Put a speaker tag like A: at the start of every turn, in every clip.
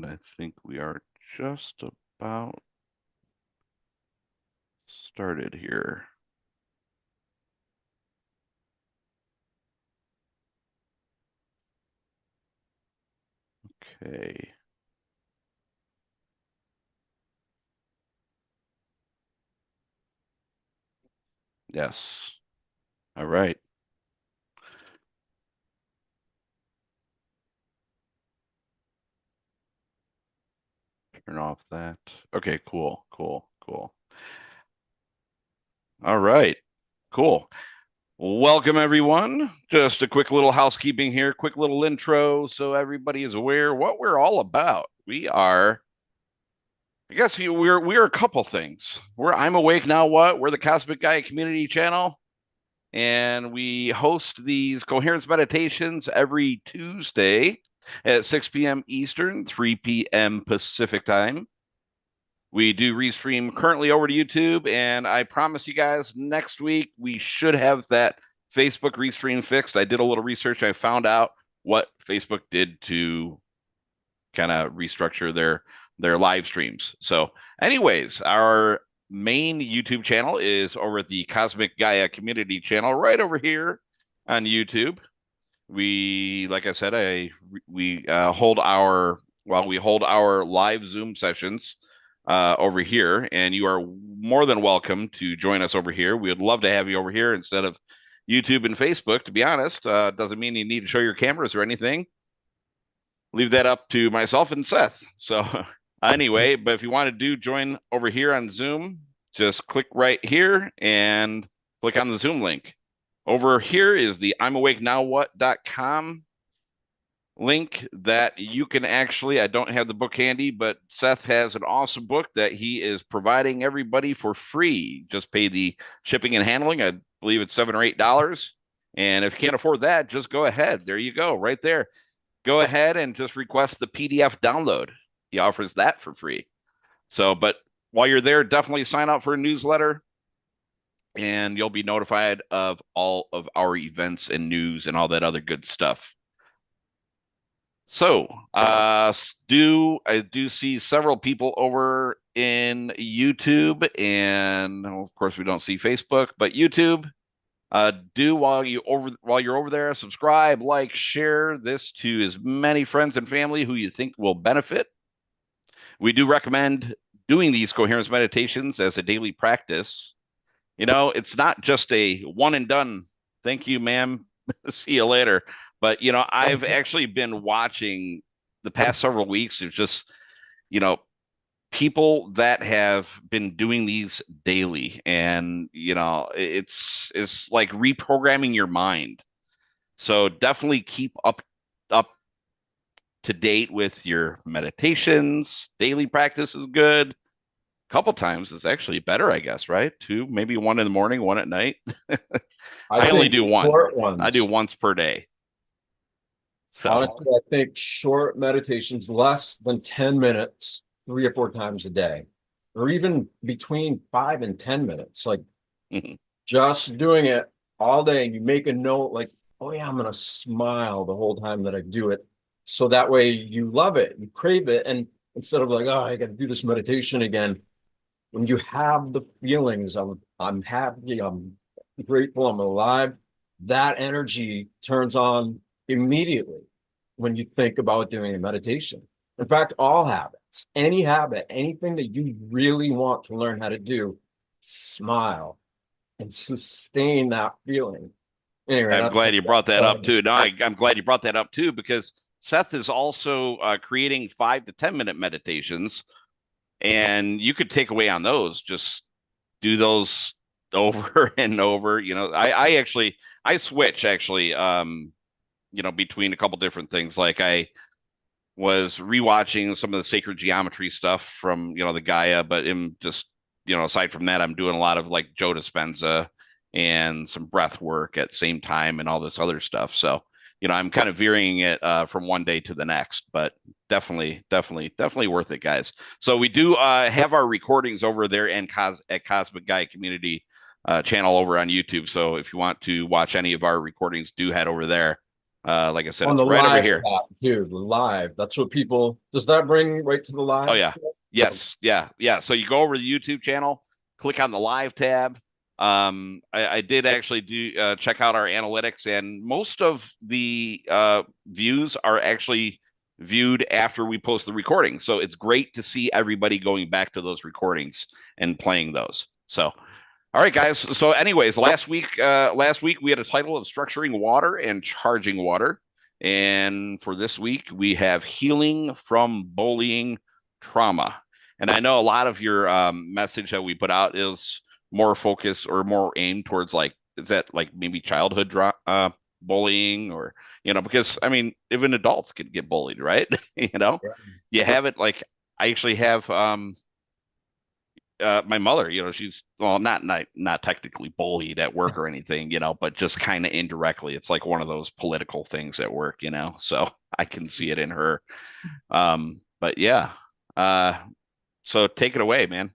A: And I think we are just about started here. Okay. Yes. All right. Turn off that. Okay, cool, cool, cool. All right, cool. Welcome, everyone. Just a quick little housekeeping here, quick little intro so everybody is aware what we're all about. We are, I guess we're a couple things. I'm Awake Now What? We're the Cosmic Guy Community Channel, and we host these Coherence Meditations every Tuesday at 6 p.m. Eastern, 3 p.m. Pacific Time. We do restream currently over to YouTube, and I promise you guys next week we should have that Facebook restream fixed. I did a little research. I found out what Facebook did to kind of restructure their live streams. So, anyways, our main YouTube channel is over at the Cosmic Gaia Community channel, right over here on YouTube. We, like I said, we hold our we hold our live Zoom sessions over here, and you are more than welcome to join us over here. We would love to have you over here instead of YouTube and Facebook. To be honest, doesn't mean you need to show your cameras or anything. Leave that up to myself and Seth. So anyway, but if you want to join over here on Zoom, just click right here and click on the Zoom link. Over here is the I'mAwakeNowWhat.com link that you can actually, I don't have the book handy, but Seth has an awesome book that he is providing everybody for free. Just pay the shipping and handling. I believe it's $7 or $8. And if you can't afford that, just go ahead. There you go, right there. Go ahead and just request the PDF download. He offers that for free. So, but while you're there, definitely sign up for a newsletter and you'll be notified of all of our events and news and all that other good stuff. So, I do see several people over in YouTube, and of course we don't see Facebook, but YouTube. Do while you're over there, subscribe, like, share this to as many friends and family who you think will benefit. We do recommend doing these coherence meditations as a daily practice. You know, it's not just a one and done. Thank you, ma'am. See you later. But I've actually been watching the past several weeks of just, you know, people that have been doing these daily, and it's like reprogramming your mind. So definitely keep up to date with your meditations. Daily practice is good. A couple times is actually better, I guess, right? Two, maybe one in the morning, one at night. I only do one. I do once per day. So
B: Honestly, I think short meditations, less than 10 minutes, 3 or 4 times a day, or even between 5 and 10 minutes, like
A: mhm.
B: just doing it all day. And you make a note like, oh yeah, I'm going to smile the whole time that I do it. So that way you love it, you crave it. And instead of like, oh, I got to do this meditation again, when you have the feelings of I'm happy, I'm grateful, I'm alive, that energy turns on immediately when you think about doing a meditation. In fact, all habits, any habit, anything that you really want to learn how to do, smile and sustain that feeling. Anyway,
A: I'm
B: not to
A: glad
B: cut
A: you
B: you
A: brought that up
B: off.
A: too. No, I'm glad you brought that up too because Seth is also creating 5 to 10 minute meditations, and you could take away on those. Just do those over and over. I switch actually. Between a couple different things. Like I was rewatching some of the sacred geometry stuff from the Gaia, but in just aside from that, I'm doing a lot of like Joe Dispenza and some breath work at the same time and all this other stuff. So I'm kind of veering it from one day to the next, but definitely worth it, guys. So we do have our recordings over there and at Cosmic Gaia Community channel over on YouTube. So if you want to watch any of our recordings, do head over there. Like I said,
B: On
A: it's
B: the
A: right over
B: live
A: here.
B: chat too, the live. That's what people, does that bring right to the
A: Oh
B: live?
A: yeah. Yes. Yeah. Yeah. So you go over to the YouTube channel, click on the live tab. I did actually do check out our analytics, and most of the views are actually viewed after we post the recording. So it's great to see everybody going back to those recordings and playing those. So all right, guys. So, anyways, last week we had a title of structuring water and charging water, and for this week we have healing from bullying trauma. And I know a lot of your message that we put out is more focused or more aimed towards like, is that like maybe childhood bullying, or because I mean even adults can get bullied, right? You know,
B: Yeah.
A: you have it like I actually have my mother, she's well, not technically bullied at work or anything, but just kind of indirectly. It's like one of those political things at work, so I can see it in her. But yeah, uh, so take it away, man.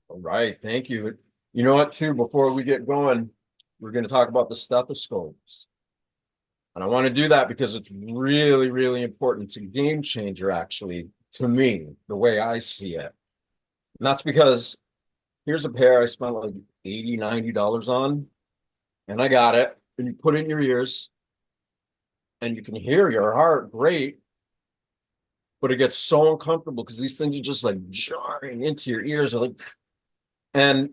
B: All right, thank you. You know what, too, before we get going, we're going to talk about the stethoscopes. And I want to do that because it's really, really important. It's a game changer, actually, to me, the way I see it. And that's because here's a pair I spent like 80, $90 on, and I got it. And you put it in your ears, and you can hear your heart great, but it gets so uncomfortable because these things are just like jarring into your ears. Like, and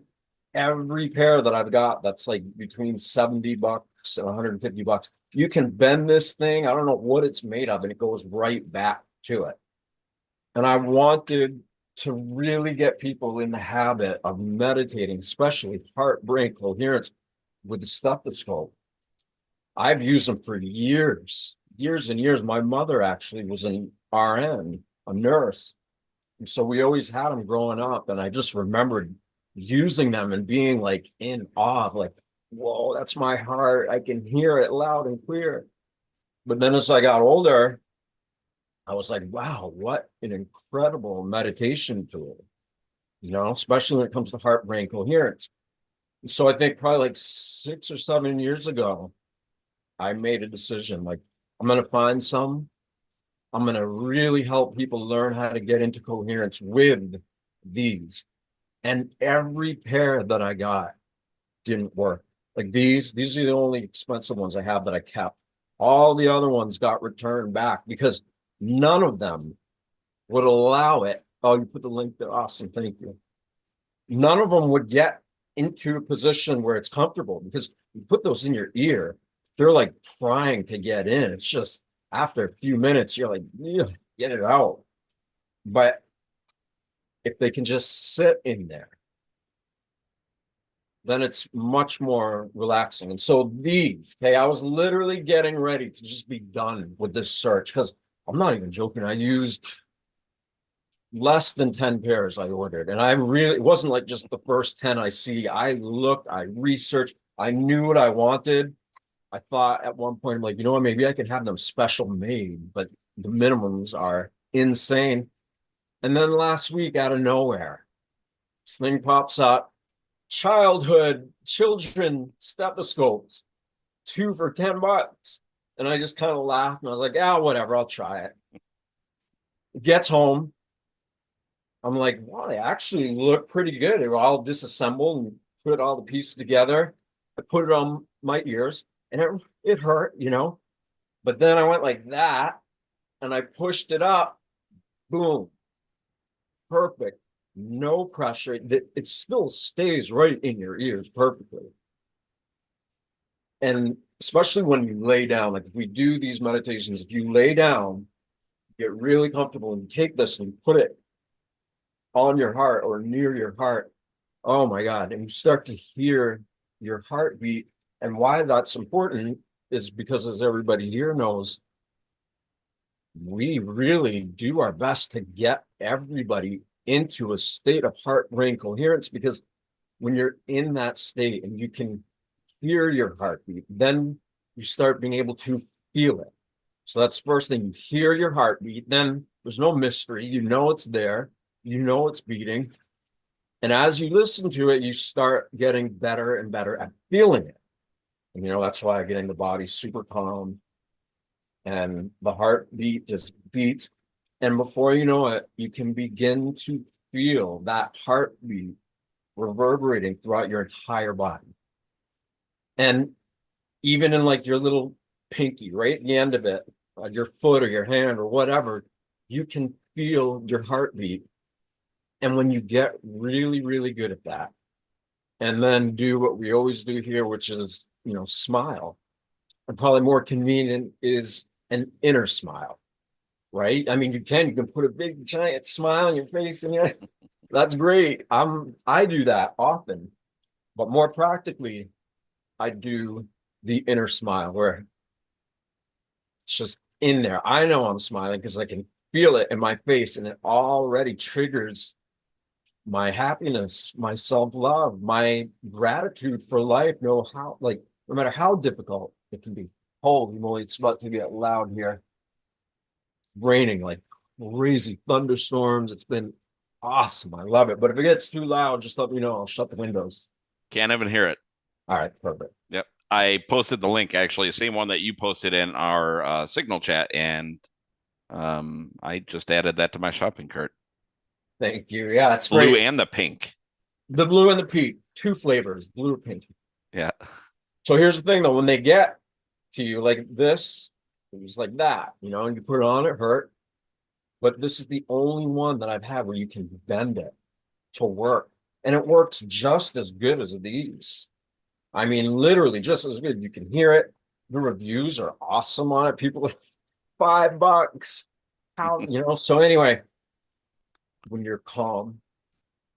B: every pair that I've got that's like between $70 and $150, you can bend this thing. I don't know what it's made of, and it goes right back to it. And I wanted to really get people in the habit of meditating, especially heart, brain coherence with the stethoscope. I've used them for years, years and years. My mother actually was an RN, a nurse. And so we always had them growing up. And I just remembered using them and being like in awe, like, whoa, that's my heart. I can hear it loud and clear. But then as I got older, I was like, wow, what an incredible meditation tool, especially when it comes to heart brain coherence. And so I think probably like 6 or 7 years ago, I made a decision like, I'm going to find some, I'm going to really help people learn how to get into coherence with these. And every pair that I got didn't work. Like these are the only expensive ones I have that I kept. All the other ones got returned back because none of them would allow it. Oh, you put the link there. Awesome. Thank you. None of them would get into a position where it's comfortable because you put those in your ear, they're like trying to get in. It's just after a few minutes, you're like, yeah, get it out. But if they can just sit in there, then it's much more relaxing. And so okay, I was literally getting ready to just be done with this search because I'm not even joking. I used less than 10 pairs I ordered. And it wasn't like just the first 10 I see. I looked, I researched, I knew what I wanted. I thought at one point, I'm like, you know what, maybe I could have them special made, but the minimums are insane. And then last week, out of nowhere, this thing pops up, children stethoscopes, two for $10. And I just kind of laughed and I was like, whatever, I'll try it. It gets home. I'm like, wow, they actually look pretty good. They were all disassembled and put all the pieces together. I put it on my ears and it hurt, But then I went like that and I pushed it up. Boom. Perfect. No pressure. It still stays right in your ears perfectly. And especially when you lay down, like if we do these meditations, if you lay down, get really comfortable and take this and put it on your heart or near your heart. Oh my God. And you start to hear your heartbeat. And why that's important is because, as everybody here knows, we really do our best to get everybody into a state of heart brain coherence, because when you're in that state and you can hear your heartbeat, then you start being able to feel it. So that's the first thing. You hear your heartbeat, then there's no mystery. You know it's there. You know it's beating. And as you listen to it, you start getting better and better at feeling it. And that's why getting the body super calm, and the heartbeat just beats. And before you know it, you can begin to feel that heartbeat reverberating throughout your entire body. And even in like your little pinky, right at the end of it, your foot or your hand or whatever, you can feel your heartbeat. And when you get really, really good at that, and then do what we always do here, which is, smile. And probably more convenient is an inner smile, right? I mean, you can put a big giant smile on your face and that's great. I do that often, but more practically, I do the inner smile where it's just in there. I know I'm smiling because I can feel it in my face, and it already triggers my happiness, my self-love, my gratitude for life. No matter how difficult it can be. Holy moly, it's about to get loud here. Raining like crazy, thunderstorms. It's been awesome. I love it. But if it gets too loud, just let me know. I'll shut the windows.
A: Can't even hear it.
B: All right, perfect.
A: Yep. I posted the link, actually, the same one that you posted in our Signal chat, and I just added that to my shopping cart.
B: Thank you. Yeah, it's
A: Blue
B: great.
A: and the pink.
B: The blue and the pink, two flavors, blue or pink.
A: Yeah.
B: So here's the thing though, when they get to you like this, it was like that, and you put it on, it hurt. But this is the only one that I've had where you can bend it to work. And it works just as good as these. I mean, literally just as good. You can hear it. The reviews are awesome on it. People like $5. So anyway, when you're calm,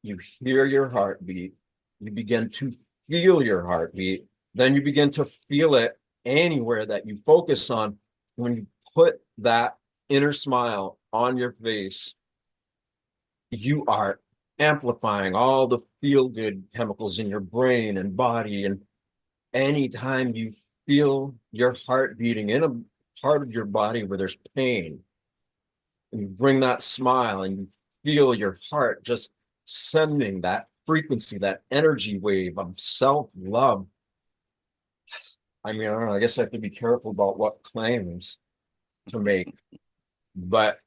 B: you hear your heartbeat, you begin to feel your heartbeat, then you begin to feel it anywhere that you focus on. When you put that inner smile on your face, you are amplifying all the feel-good chemicals in your brain and body. And anytime you feel your heart beating in a part of your body where there's pain, and you bring that smile and you feel your heart just sending that frequency, that energy wave of self-love. I mean, I don't know, I guess I have to be careful about what claims to make, but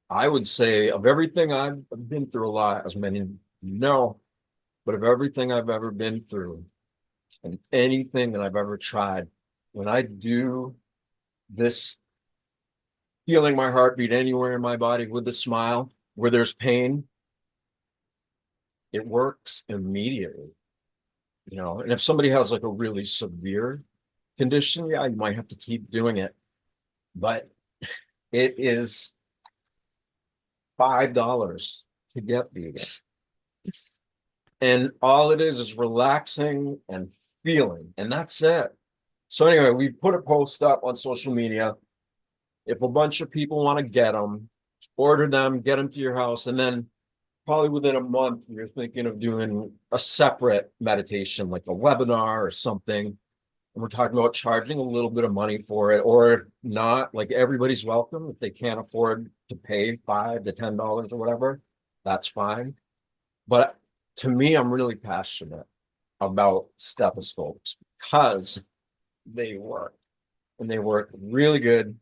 B: I would say of everything I've been through a lot, as many know, but of everything I've ever been through and anything that I've ever tried, when I do this, feeling my heartbeat anywhere in my body with a smile, where there's pain, it works immediately. And if somebody has like a really severe condition, yeah, you might have to keep doing it. But it is $5 to get these. And all it is relaxing and feeling, and that's it. So anyway, we put a post up on social media. If a bunch of people want to get them, order them, get them to your house, and then probably within a month, you're thinking of doing a separate meditation, like a webinar or something. And we're talking about charging a little bit of money for it, or if not, like everybody's welcome. If they can't afford to pay $5 to $10 or whatever, that's fine. But to me, I'm really passionate about stethoscopes because they work, and they work really good,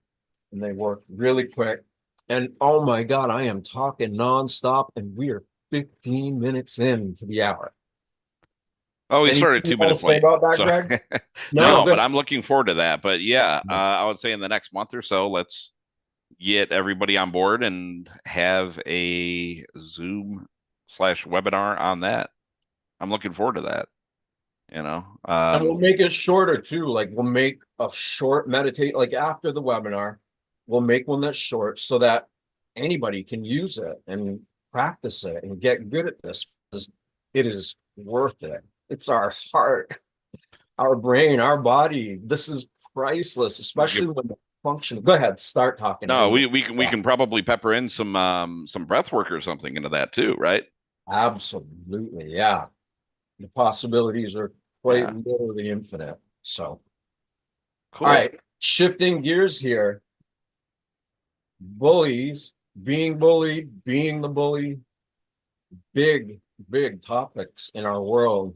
B: and they work really quick. And oh my God, I am talking nonstop, and we are 15 minutes into the hour.
A: Oh, we
B: Anything
A: started
B: you
A: 2 minutes
B: want to say
A: late.
B: about that,
A: So
B: Greg? No,
A: no, but
B: good.
A: I'm looking forward to that. But yeah, I would say in the next month or so, let's get everybody on board and have a Zoom/webinar on that. I'm looking forward to that, you know.
B: And we'll make it shorter too. Like we'll make a short meditate, like after the webinar, we'll make one that's short so that anybody can use it and practice it and get good at this because it is worth it. It's our heart, our brain, our body. This is priceless,
A: we could
B: especially when the function. Go ahead, start talking.
A: no,
B: Then
A: we can probably pepper in some breath work or something into that too, right?
B: absolutely, yeah. The possibilities are quite
A: Yeah,
B: literally infinite. So, all
A: cool.
B: right, shifting gears here. Bullies, being bullied, being the bully, big, big topics in our world.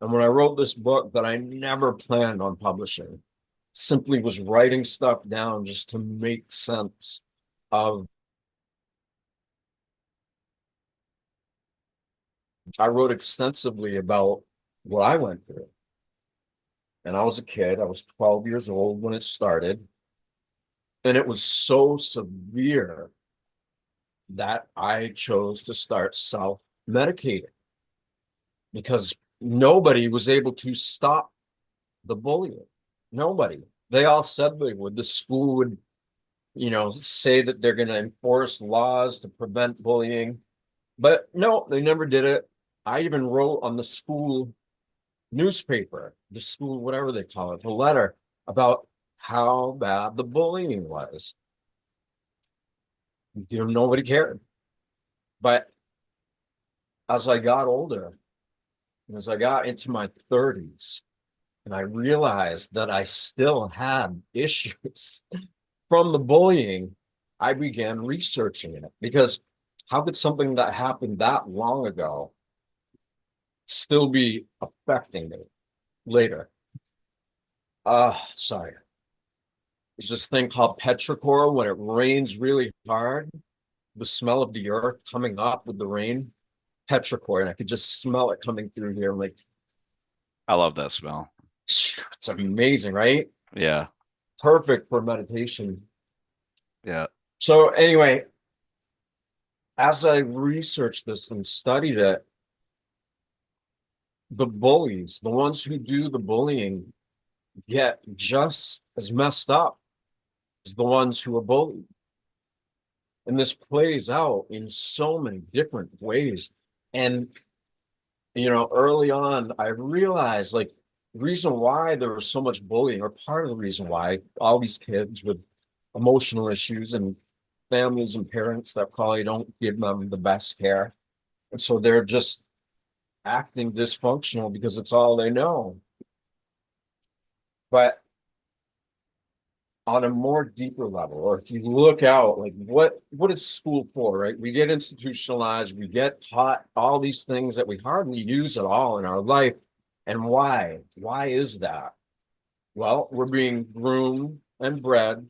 B: And when I wrote this book that I never planned on publishing, simply was writing stuff down just to make sense of. I wrote extensively about what I went through. And I was a kid. I was 12 years old when it started. And it was so severe that I chose to start self-medicating because nobody was able to stop the bullying. Nobody. They all said they would. The school would, say that they're going to enforce laws to prevent bullying. But no, they never did it. I even wrote on the school newspaper, the school, whatever they call it, the letter about how bad the bullying was. Nobody cared. But as I got older, as I got into my 30s, and I realized that I still had issues from the bullying, I began researching it because how could something that happened that long ago still be affecting me later? Sorry. There's this thing called petrichor when it rains really hard, the smell of the earth coming up with the rain, petrichor, and I could just smell it coming through here. I'm like,
A: I love that smell.
B: it's amazing, right?
A: Yeah.
B: Perfect for meditation.
A: Yeah.
B: So anyway, as I researched this and studied it, the bullies, the ones who do the bullying, get just as messed up as the ones who are bullied. And this plays out in so many different ways. And, early on, I realized like the reason why there was so much bullying, or part of the reason why all these kids with emotional issues and families and parents that probably don't give them the best care. And so they're just acting dysfunctional because it's all they know. But on a more deeper level, or if you look out, like what is school for, right? We get institutionalized, we get taught all these things that we hardly use at all in our life. And why? Why is that? Well, we're being groomed and bred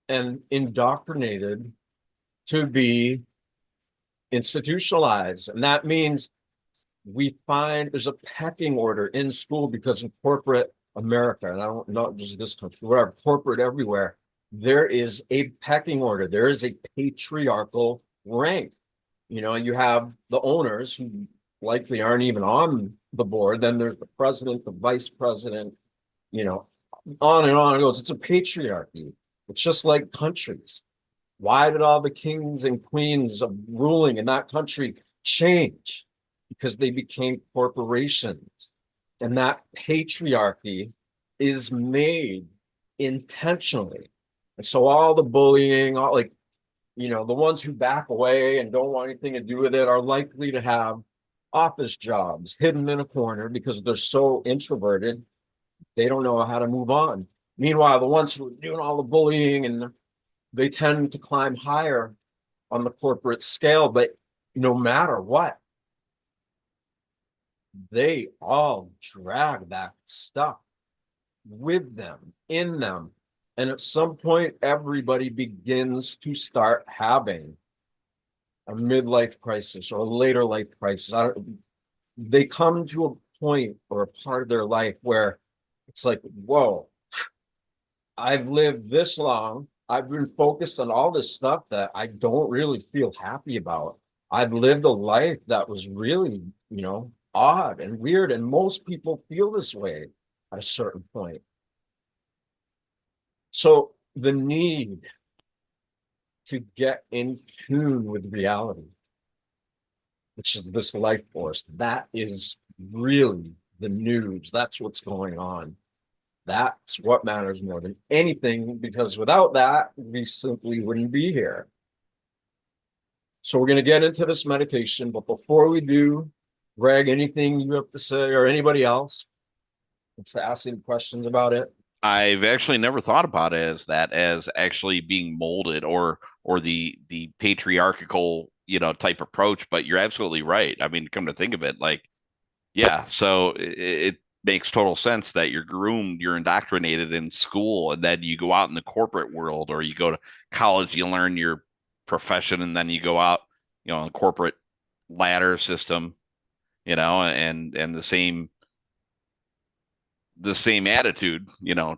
B: and indoctrinated to be institutionalized. And that means we find there's a pecking order in school because in corporate America, and I don't know just this country, whatever, corporate everywhere, there is a pecking order. There is a patriarchal rank. You have the owners who likely aren't even on the board. Then there's the president, the vice president, you know, on and on it goes. It's a patriarchy. It's just like countries. Why did all the kings and queens of ruling in that country change? Because they became corporations. And that patriarchy is made intentionally. And so all the bullying, all like, the ones who back away and don't want anything to do with it are likely to have office jobs hidden in a corner because they're so introverted, they don't know how to move on. Meanwhile, the ones who are doing all the bullying and they tend to climb higher on the corporate scale, but no matter what, they all drag that stuff with them, in them. And at some point, everybody begins to start having a midlife crisis or a later life crisis. They come to a point or a part of their life where it's like, whoa, I've lived this long. I've been focused on all this stuff that I don't really feel happy about. I've lived a life that was really, odd and weird. And most people feel this way at a certain point. So the need to get in tune with reality, which is this life force, that is really the news. That's what's going on. That's what matters more than anything, because without that, we simply wouldn't be here. So we're going to get into this meditation, but before we do, Greg, anything you have to say or anybody else wants to ask any questions about it?
A: I've actually never thought about it as that, as actually being molded, or the patriarchal, type approach, but you're absolutely right. I mean, come to think of it, like, yeah, so makes total sense that you're groomed, you're indoctrinated in school, and then you go out in the corporate world, or you go to college, you learn your profession, and then you go out, in the corporate ladder system, and the same attitude,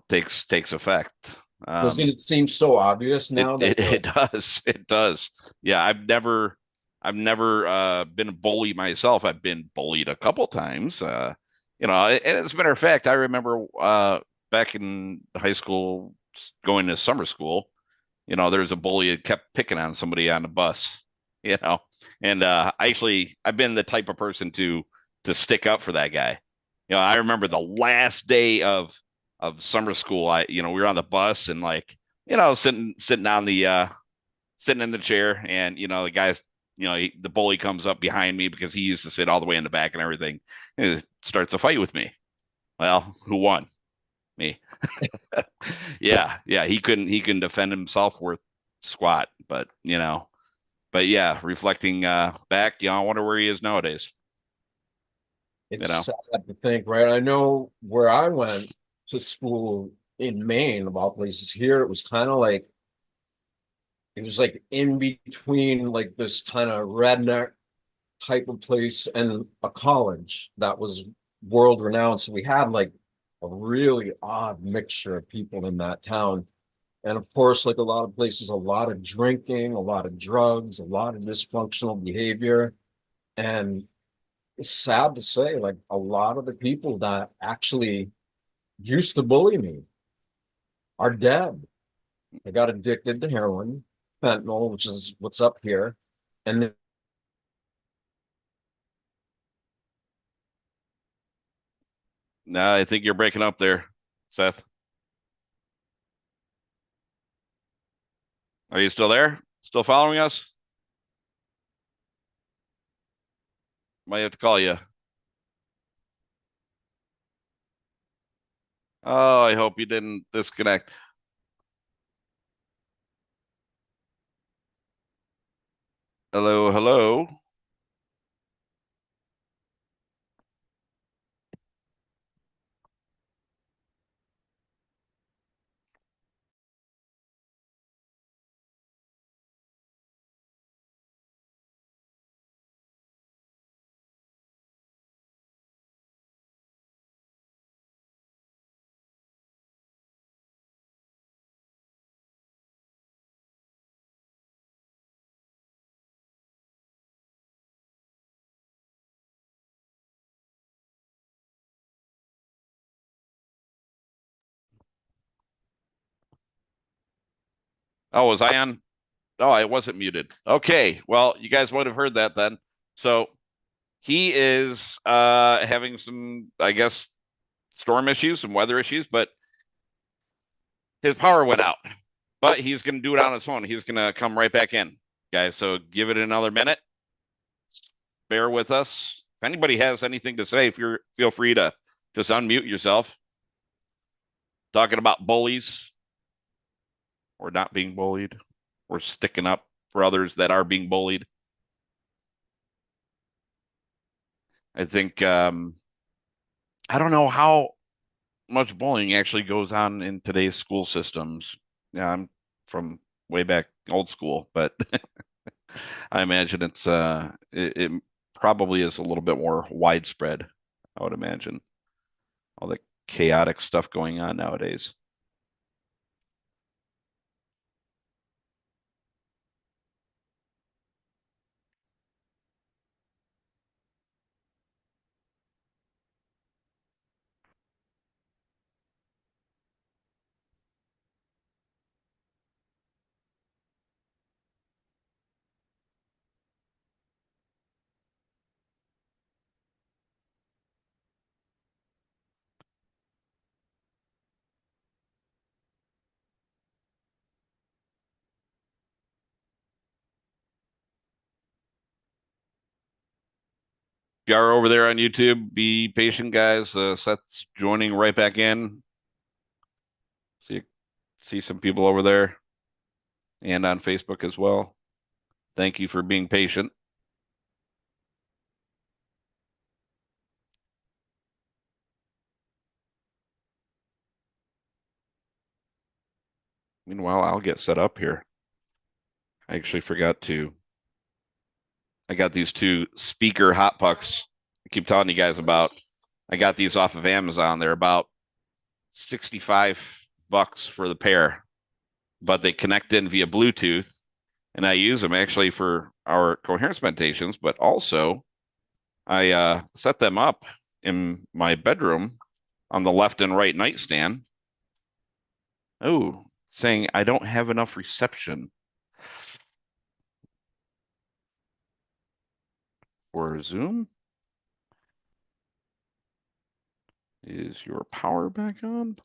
A: takes effect.
B: Doesn't
A: Um,
B: it seem so obvious
A: it
B: now that
A: it it does. It does. Yeah, I've never been a bully myself. I've been bullied a couple times. And as a matter of fact, I remember back in high school going to summer school, there's a bully that kept picking on somebody on the bus, you know. And I've been the type of person to stick up for that guy. I remember the last day of summer school, we were on the bus and like, sitting on the sitting in the chair, and the guy's, the bully comes up behind me because he used to sit all the way in the back and everything, and he starts a fight with me. Well, who won? Me. Yeah, yeah, he couldn't defend himself worth squat, but yeah, reflecting back, I wonder where he is nowadays. you
B: it's
A: know
B: sad to think, right? I know where I went to school in Maine, of all places here, it was kind of like it was like in between like this kind of redneck type of place and a college that was world renowned. So we had like a really odd mixture of people in that town. And of course, like a lot of places, a lot of drinking, a lot of drugs, a lot of dysfunctional behavior. And it's sad to say, like a lot of the people that actually used to bully me are dead. They got addicted to heroin, fentanyl, which is what's up here. And
A: No, I think you're breaking up there, Seth. Are you still there? Still following us? Might have to call you. Oh, I hope you didn't disconnect. Hello, hello. Oh, was I on? Oh, I wasn't muted. Okay. Well, you guys would have heard that then. So he is having some, I guess, storm issues, some weather issues, but his power went out. But he's going to do it on his phone. He's going to come right back in, guys. So give it another minute. Bear with us. If anybody has anything to say, feel free to just unmute yourself. Talking about bullies or not being bullied, or sticking up for others that are being bullied. I think I don't know how much bullying actually goes on in today's school systems. Yeah, I'm from way back old school, but I imagine it probably is a little bit more widespread. I would imagine all the chaotic stuff going on nowadays. If you are over there on YouTube, be patient, guys. Seth's joining right back in. See see some people over there and on Facebook as well. Thank you for being patient. Meanwhile, I'll get set up here. I actually forgot to. I got these two speaker hot pucks. I keep telling you guys about. I got these off of Amazon. They're about 65 bucks for the pair, but they connect in via Bluetooth, and I use them actually for our coherence meditations, but also I set them up in my bedroom on the left and right nightstand. Oh, saying I don't have enough reception for Zoom. Is your power back on?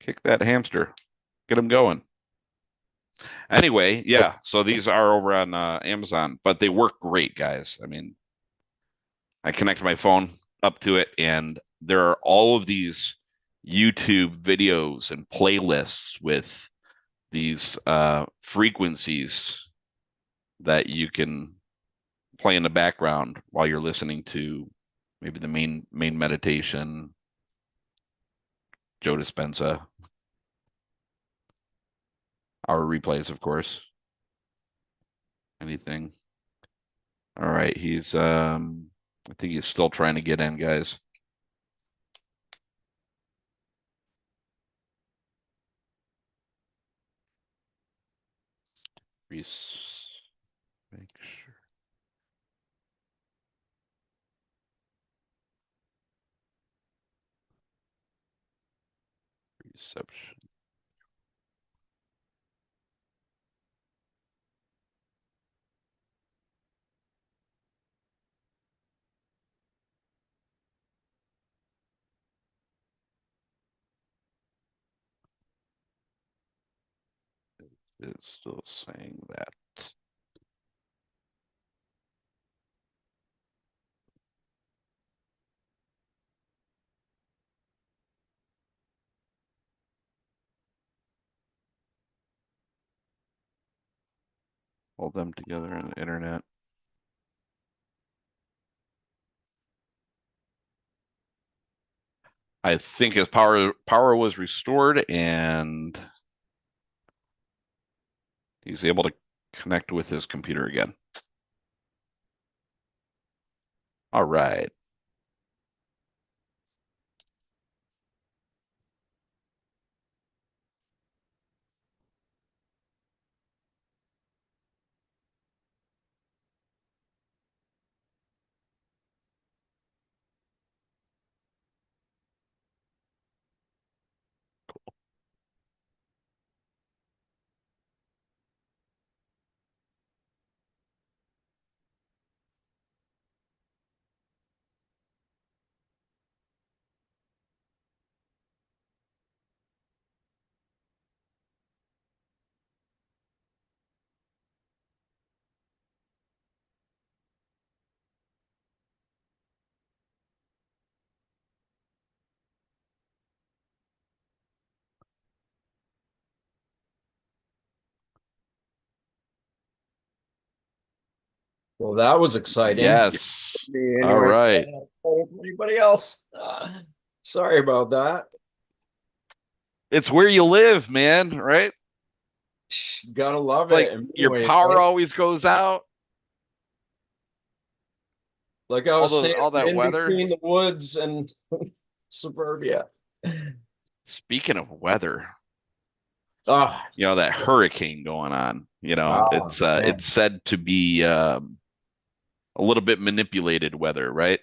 A: Kick that hamster. Get him going. Anyway, yeah, so these are over on Amazon, but they work great, guys. I mean, I connect my phone up to it, and there are all of these YouTube videos and playlists with these frequencies that you can play in the background while you're listening to maybe the main meditation, Joe Dispenza, our replays, of course. Anything. All right, he's I think he's still trying to get in, guys. Make sure reception is still saying that. Hold them together on the internet. I think his power was restored and he's able to connect with his computer again. All right.
B: Well, that was exciting.
A: Yes.
B: Me
A: All
B: anyway.
A: right.
B: Anybody else? Sorry about that.
A: It's where you live, man, right?
B: Gotta love
A: It's like
B: it.
A: your
B: Anyways,
A: power
B: right?
A: always goes out.
B: Like I was saying,
A: All
B: I'm
A: that
B: in
A: weather.
B: between the woods and suburbia.
A: Speaking of weather,
B: Ah,
A: that hurricane going on, it's
B: man.
A: said to be a little bit manipulated weather, right?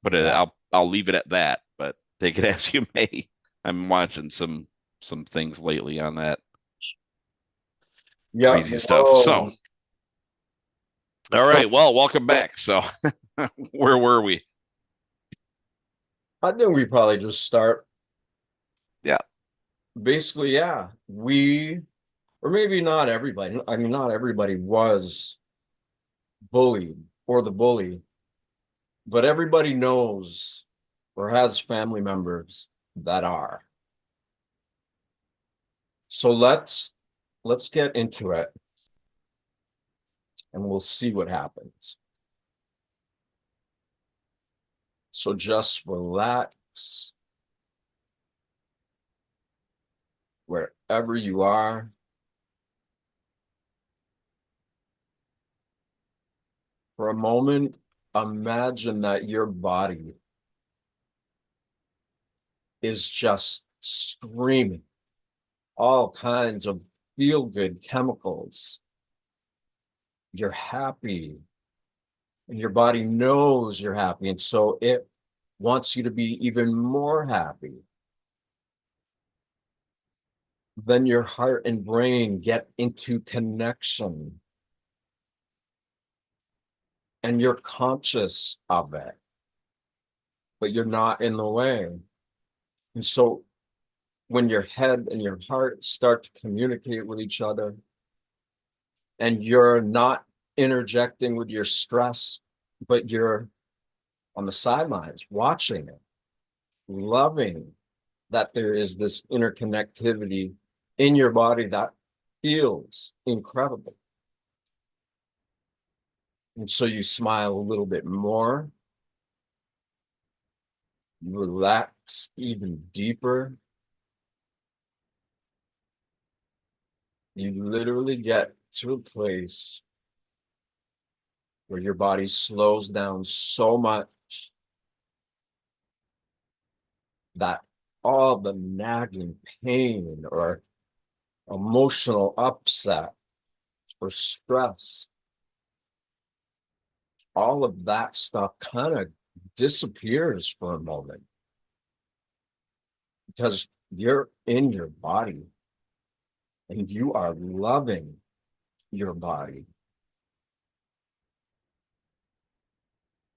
A: But
B: Yeah.
A: I'll leave it at that. But take it as you may. I'm watching some things lately on that
B: Yeah.
A: crazy stuff. So,
B: Whoa.
A: all right. Well, welcome back. So, where were we?
B: I think we probably just start.
A: Yeah.
B: Basically, yeah. Or maybe not everybody. I mean, not everybody was bullied or the bully, but everybody knows or has family members that are. So let's get into it and we'll see what happens. So just relax wherever you are. For a moment, imagine that your body is just streaming all kinds of feel-good chemicals. You're happy, and your body knows you're happy, and so it wants you to be even more happy. Then your heart and brain get into connection, and you're conscious of it, but you're not in the way. And so when your head and your heart start to communicate with each other, and you're not interjecting with your stress, but you're on the sidelines watching it, loving that there is this interconnectivity in your body that feels incredible. And so you smile a little bit more, you relax even deeper. You literally get to a place where your body slows down so much that all the nagging pain or emotional upset or stress, all of that stuff kind of disappears for a moment because you're in your body and you are loving your body.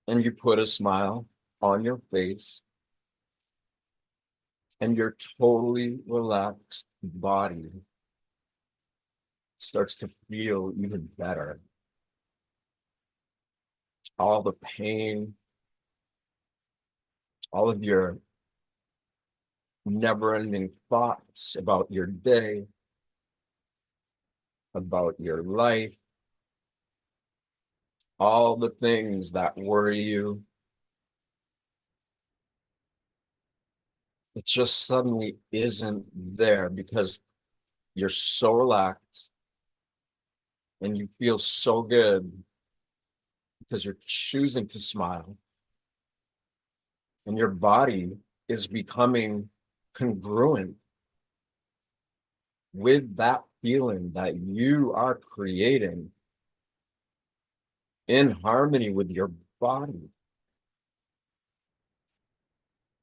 B: And you put a smile on your face and your totally relaxed body starts to feel even better. All the pain, all of your never-ending thoughts about your day, about your life, all the things that worry you, it just suddenly isn't there because you're so relaxed and you feel so good because you're choosing to smile and your body is becoming congruent with that feeling that you are creating in harmony with your body.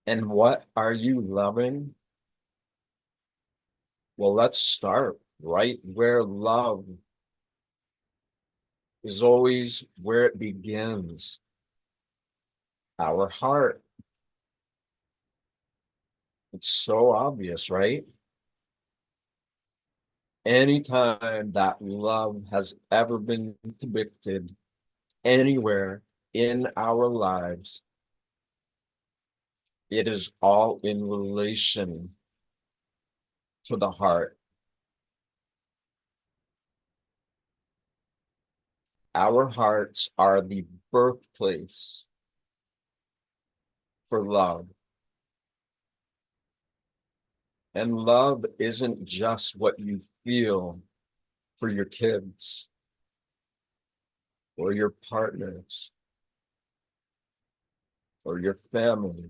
B: And what are you loving? Well, let's start right where love is always where it begins. Our heart. It's so obvious, right? Anytime that love has ever been depicted anywhere in our lives, it is all in relation to the heart. Our hearts are the birthplace for love. And love isn't just what you feel for your kids or your partners or your family,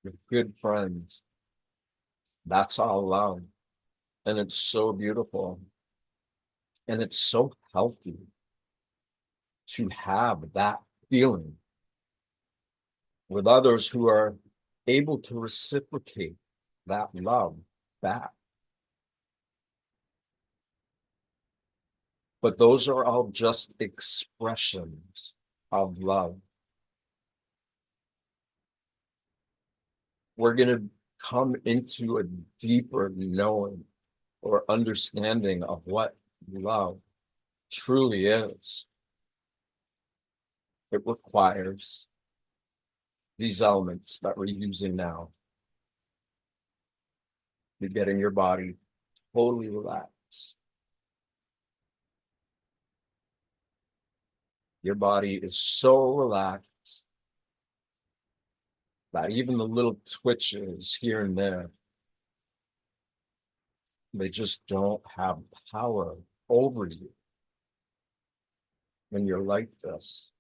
B: your good friends. That's all love. And it's so beautiful. And it's so healthy to have that feeling with others who are able to reciprocate that love back. But those are all just expressions of love. We're going to come into a deeper knowing or understanding of what love truly is. It requires these elements that we're using now. You're getting your body totally relaxed. Your body is so relaxed that even the little twitches here and there, they just don't have power over you when you're like this.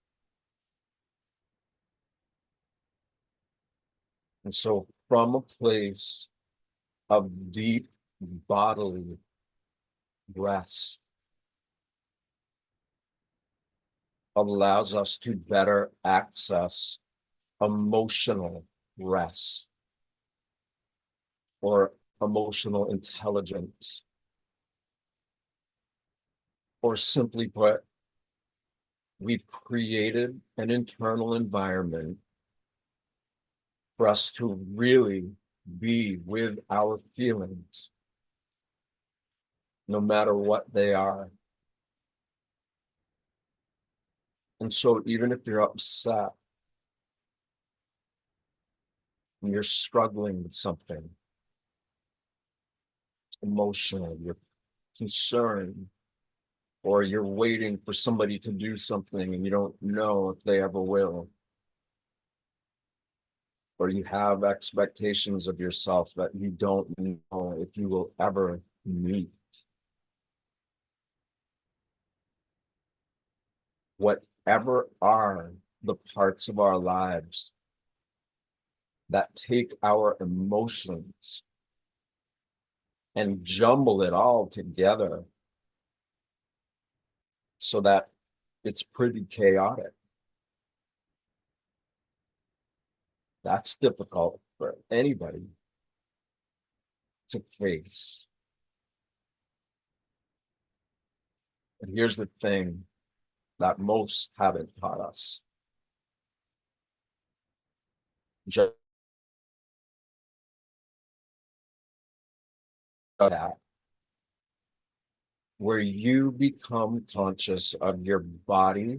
B: And so from a place of deep bodily rest allows us to better access emotional rest or emotional intelligence. Or simply put, we've created an internal environment for us to really be with our feelings, no matter what they are. And so even if you're upset and you're struggling with something emotional, you're concerned, or you're waiting for somebody to do something and you don't know if they ever will, or you have expectations of yourself that you don't know if you will ever meet. Whatever are the parts of our lives that take our emotions and jumble it all together so that it's pretty chaotic. That's difficult for anybody to face. And here's the thing that most haven't taught us. Just that, where you become conscious of your body,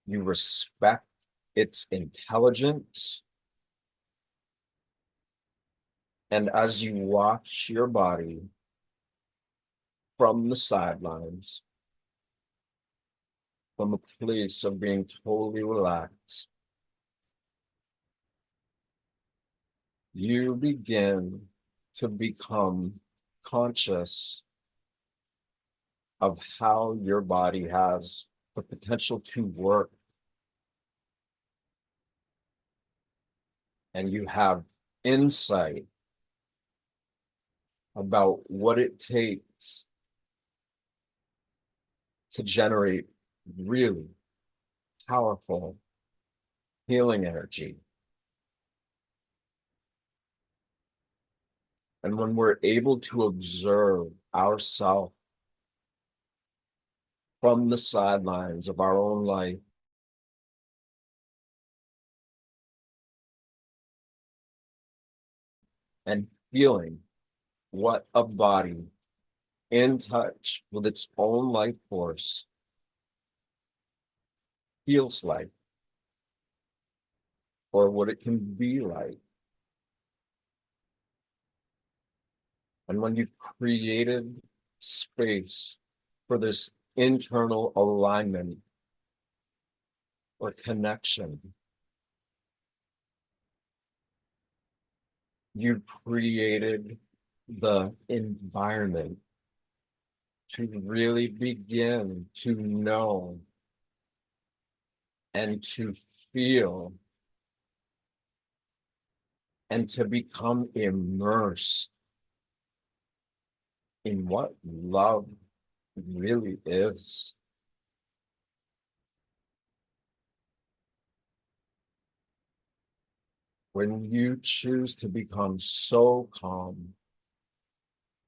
B: you respect its intelligence, and as you watch your body from the sidelines, from a place of being totally relaxed, you begin to become conscious of how your body has the potential to work. And you have insight about what it takes to generate really powerful healing energy. And when we're able to observe ourselves from the sidelines of our own life, and feeling what a body in touch with its own life force feels like, or what it can be like. And when you've created space for this internal alignment or connection, you've created the environment to really begin to know and to feel and to become immersed in what love really is. When you choose to become so calm,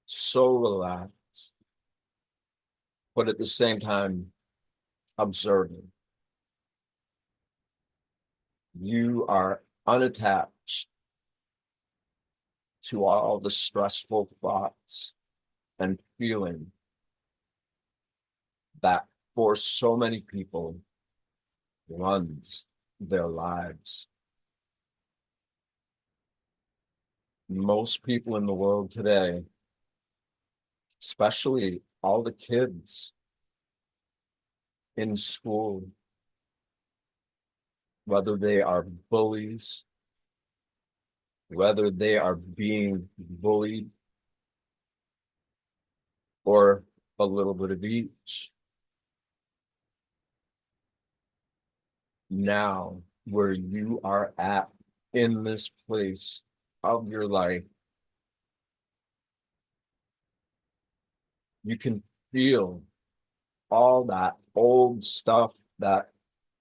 B: so relaxed, but at the same time observing, you are unattached to all the stressful thoughts and feeling that for so many people runs their lives. Most people in the world today, especially all the kids in school, whether they are bullies, whether they are being bullied, or a little bit of each. Now, where you are at in this place of your life, you can feel all that old stuff that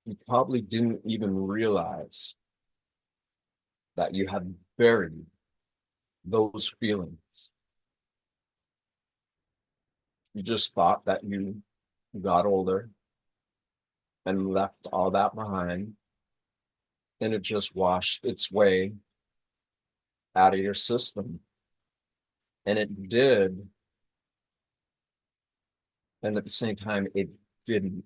B: you probably didn't even realize that you had buried those feelings. You just thought that you got older and left all that behind, and it just washed its way out of your system. And it did. And at the same time, it didn't.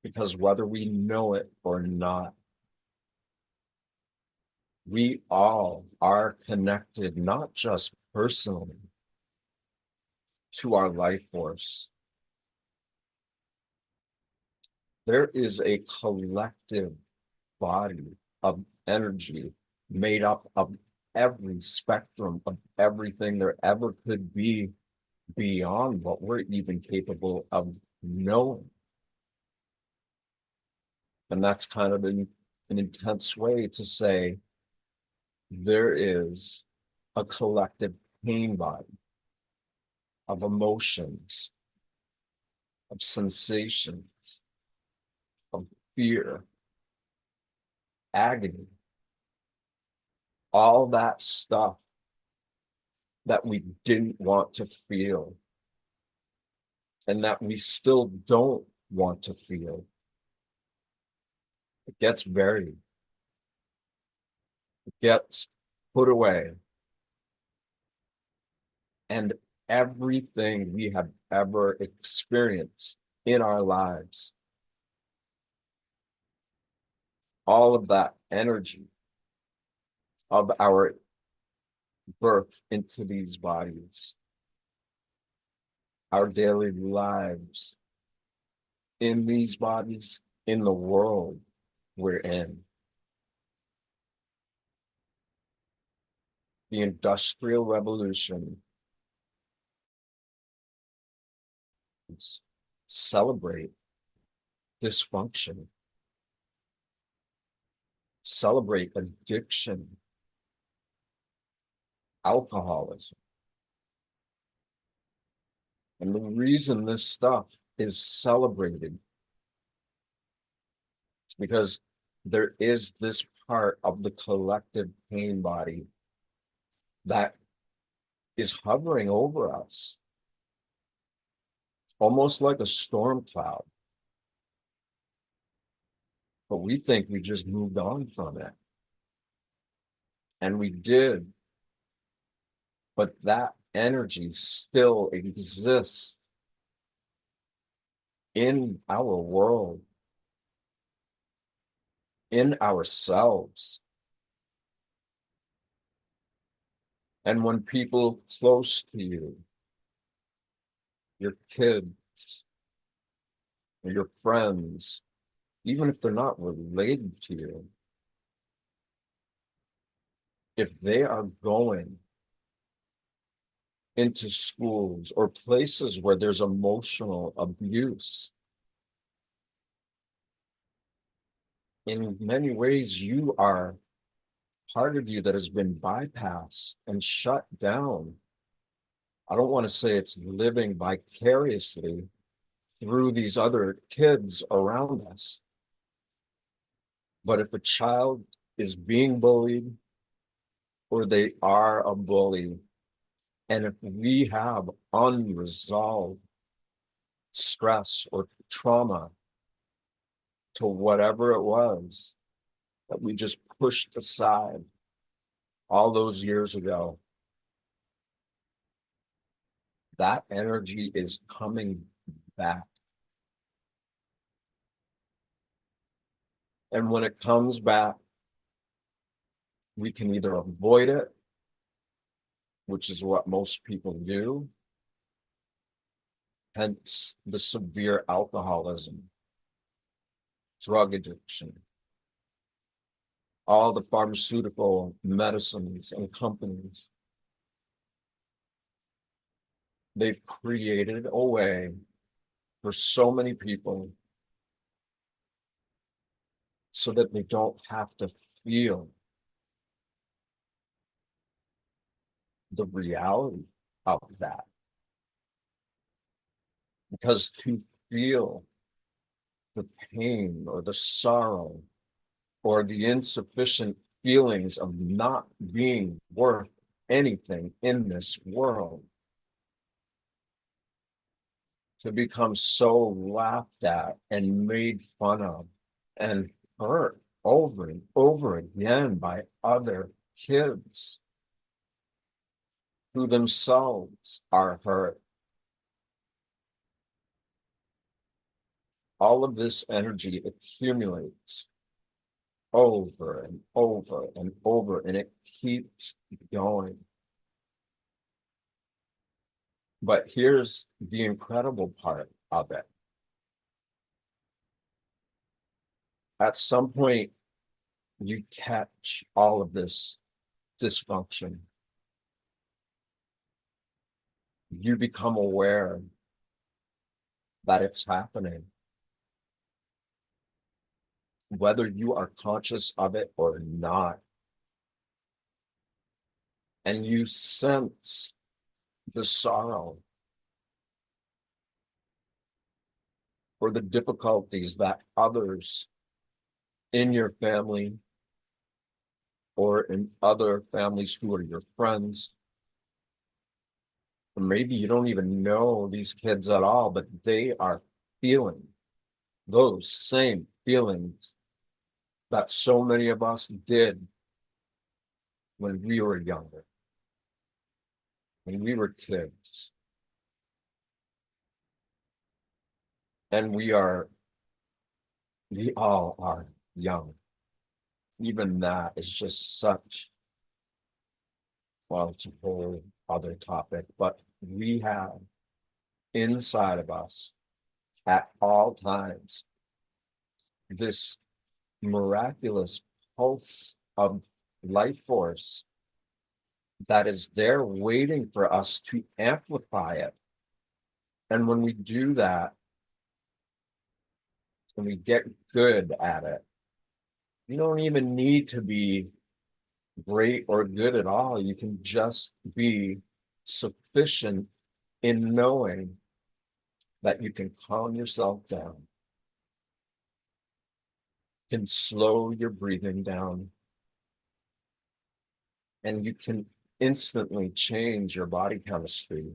B: Because whether we know it or not, we all are connected, not just personally, to our life force. There is a collective body of energy made up of every spectrum of everything there ever could be beyond what we're even capable of knowing. And that's kind of an intense way to say there is a collective pain body of emotions, of sensations, of fear, agony, all that stuff that we didn't want to feel and that we still don't want to feel. It gets buried. It gets put away. And everything we have ever experienced in our lives, all of that energy of our birth into these bodies, our daily lives in these bodies, in the world we're in. The Industrial Revolution celebrate dysfunction, celebrate addiction, alcoholism. And the reason this stuff is celebrated is because there is this part of the collective pain body that is hovering over us, almost like a storm cloud. But we think we just moved on from it. And we did. But that energy still exists in our world, in ourselves. And when people close to you, your kids, or your friends, even if they're not related to you, if they are going into schools or places where there's emotional abuse, in many ways, you are part of you that has been bypassed and shut down. I don't want to say it's living vicariously through these other kids around us. But if a child is being bullied or they are a bully, and if we have unresolved stress or trauma to whatever it was that we just pushed aside all those years ago, that energy is coming back. And when it comes back, we can either avoid it, which is what most people do, hence the severe alcoholism, drug addiction, all the pharmaceutical medicines and companies, they've created a way for so many people so that they don't have to feel the reality of that. Because to feel the pain or the sorrow or the insufficient feelings of not being worth anything in this world, to become so laughed at and made fun of and hurt over and over again by other kids who themselves are hurt. All of this energy accumulates over and over and over, and it keeps going. But here's the incredible part of it. At some point, you catch all of this dysfunction. You become aware that it's happening, whether you are conscious of it or not. And you sense the sorrow or the difficulties that others in your family or in other families who are your friends, or maybe you don't even know these kids at all, but they are feeling those same feelings that so many of us did when we were younger, when we were kids. And we all are young. Even that is just such, well, it's a whole other topic, but we have inside of us at all times this miraculous pulse of life force that is there waiting for us to amplify it. And when we do that, and we get good at it, you don't even need to be great or good at all. You can just be sufficient in knowing that you can calm yourself down, can slow your breathing down, and you can instantly change your body chemistry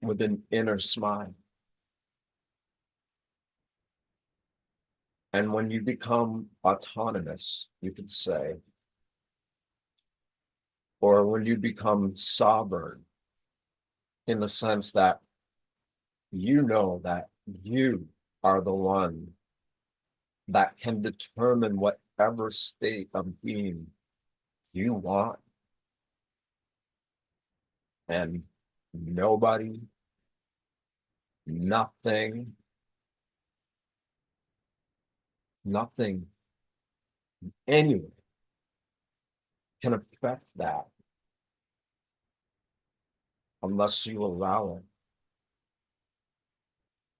B: with an inner smile. And when you become autonomous, you could say, or when you become sovereign, in the sense that you know that you are the one that can determine whatever state of being you want. And nobody, nothing, nothing, anyone can affect that unless you allow it.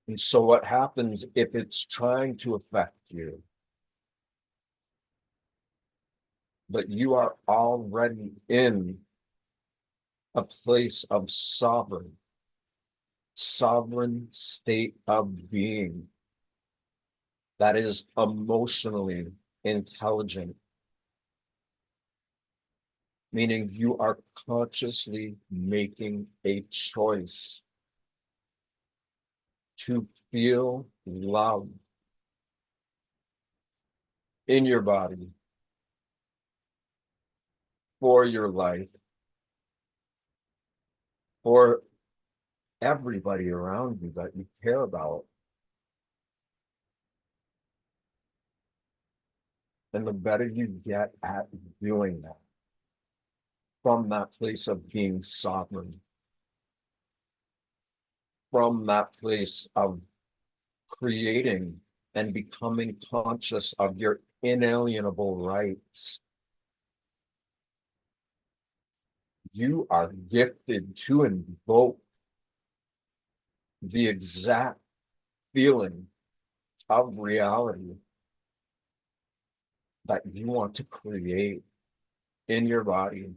B: And so what happens if it's trying to affect you, but you are already in a place of sovereign state of being that is emotionally intelligent, meaning you are consciously making a choice to feel love in your body, for your life, for everybody around you that you care about. And the better you get at doing that, from that place of being sovereign, from that place of creating and becoming conscious of your inalienable rights. You are gifted to invoke the exact feeling of reality that you want to create in your body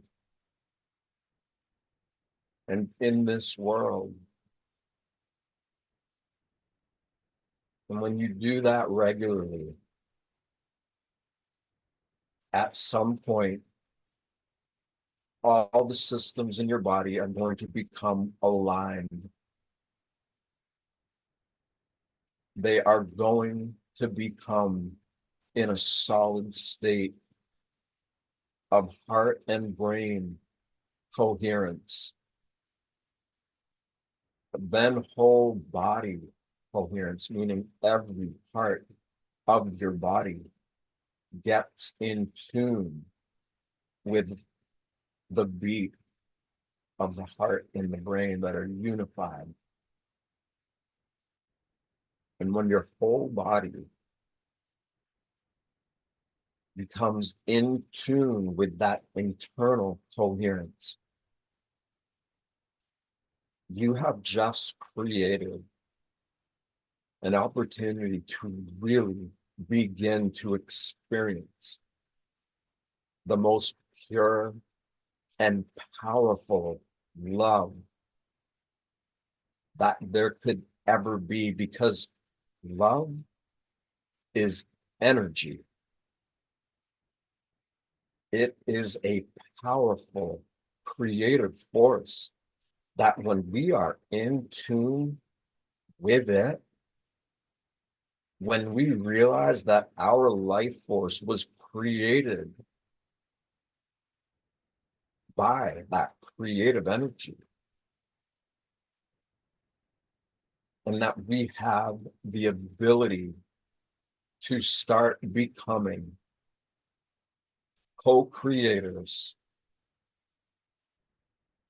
B: and in this world. And when you do that regularly, at some point, all the systems in your body are going to become aligned. They are going to become in a solid state of heart and brain coherence, then whole body coherence, meaning every part of your body gets in tune with the beat of the heart and the brain that are unified. And when your whole body becomes in tune with that internal coherence, you have just created an opportunity to really begin to experience the most pure and powerful love that there could ever be, because love is energy. It is a powerful creative force that when we are in tune with it, when we realize that our life force was created by that creative energy, and that we have the ability to start becoming co-creators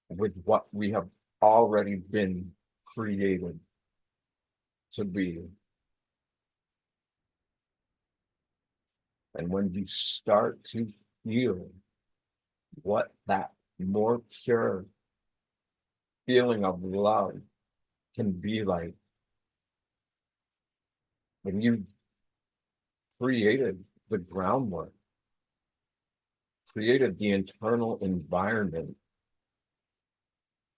B: with what we have already been created to be. And when you start to feel what that more pure feeling of love can be like, when you created the groundwork, created the internal environment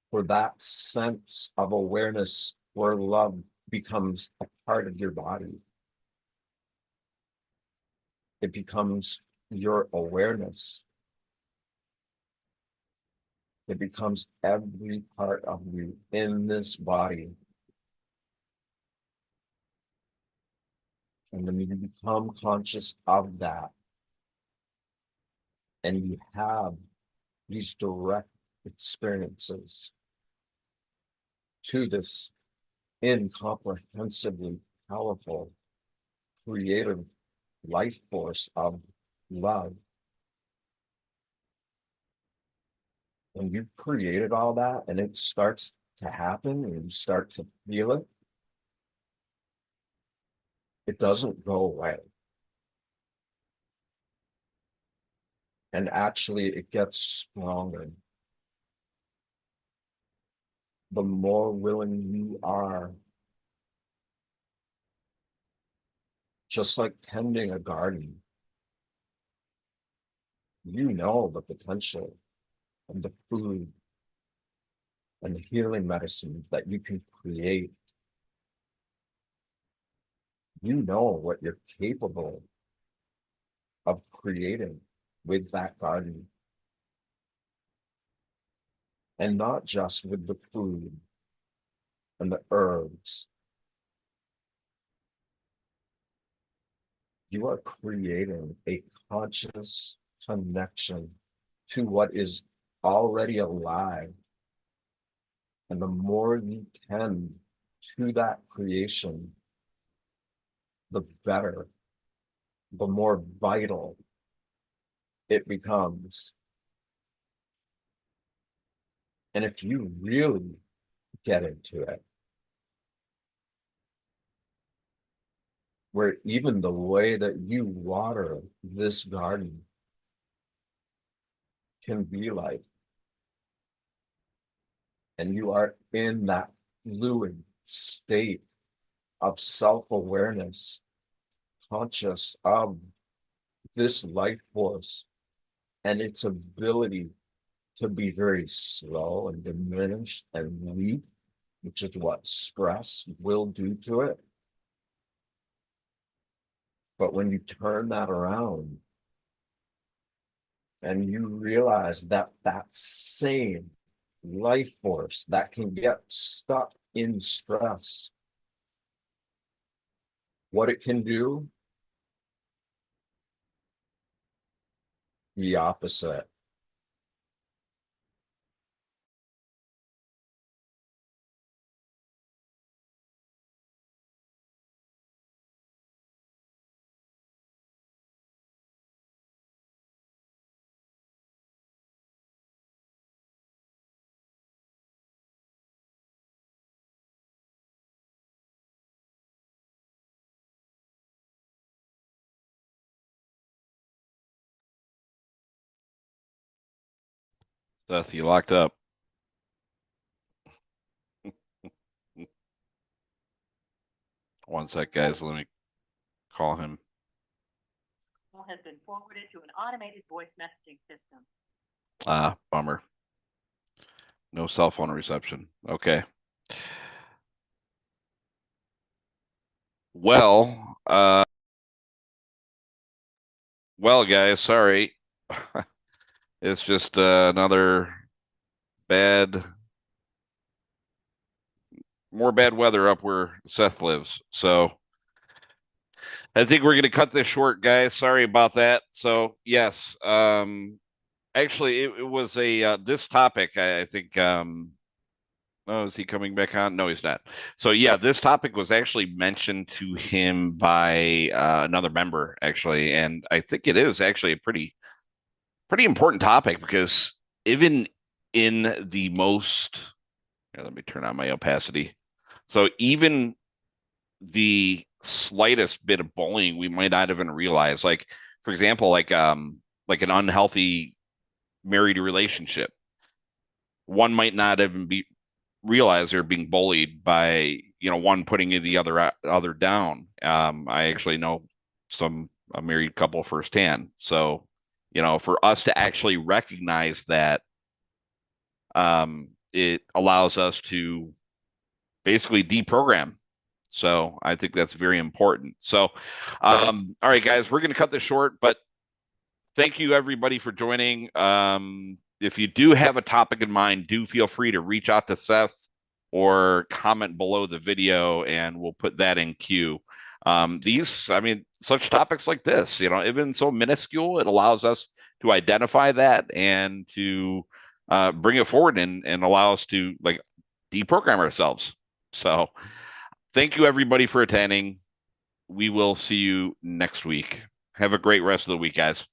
B: for that sense of awareness where love becomes a part of your body. It becomes your awareness. It becomes every part of you in this body. And when you become conscious of that, and you have these direct experiences to this incomprehensibly powerful, creative life force of love, when you've created all that and it starts to happen and you start to feel it, it doesn't go away. And actually, it gets stronger. The more willing you are, just like tending a garden, you know the potential of the food and the healing medicines that you can create. You know what you're capable of creating with that garden. And not just with the food and the herbs. You are creating a conscious connection to what is already alive. And the more you tend to that creation, the better, the more vital it becomes. And if you really get into it, where even the way that you water this garden can be like, and you are in that fluid state of self-awareness, conscious of this life force and its ability to be very slow and diminished and weak, which is what stress will do to it. But when you turn that around and you realize that that same life force that can get stuck in stress, what it can do, the opposite.
A: Seth, you locked up. One sec, guys. Let me call him.
C: Has been forwarded to an automated voice messaging system.
A: Ah, bummer. No cell phone reception. Okay. Well, well, guys, sorry. It's just another bad, more bad weather up where Seth lives. So I think we're going to cut this short, guys. Sorry about that. So yes, actually, it was a this topic. I think. Oh, is he coming back on? No, he's not. So yeah, this topic was actually mentioned to him by another member, actually, and I think it is actually a pretty important topic because even in the most, here, let me turn on my opacity. So even the slightest bit of bullying we might not even realize, like for example, like an unhealthy married relationship, one might not even be realize they're being bullied by one putting the other down. I actually know some a married couple firsthand, so for us to actually recognize that, it allows us to basically deprogram. So I think that's very important. So, all right, guys, we're going to cut this short, but thank you everybody for joining. If you do have a topic in mind, do feel free to reach out to Seth or comment below the video, and we'll put that in queue. I mean, such topics like this, even so minuscule, it allows us to identify that and to bring it forward and allow us to like deprogram ourselves. So, thank you everybody for attending. We will see you next week. Have a great rest of the week, guys.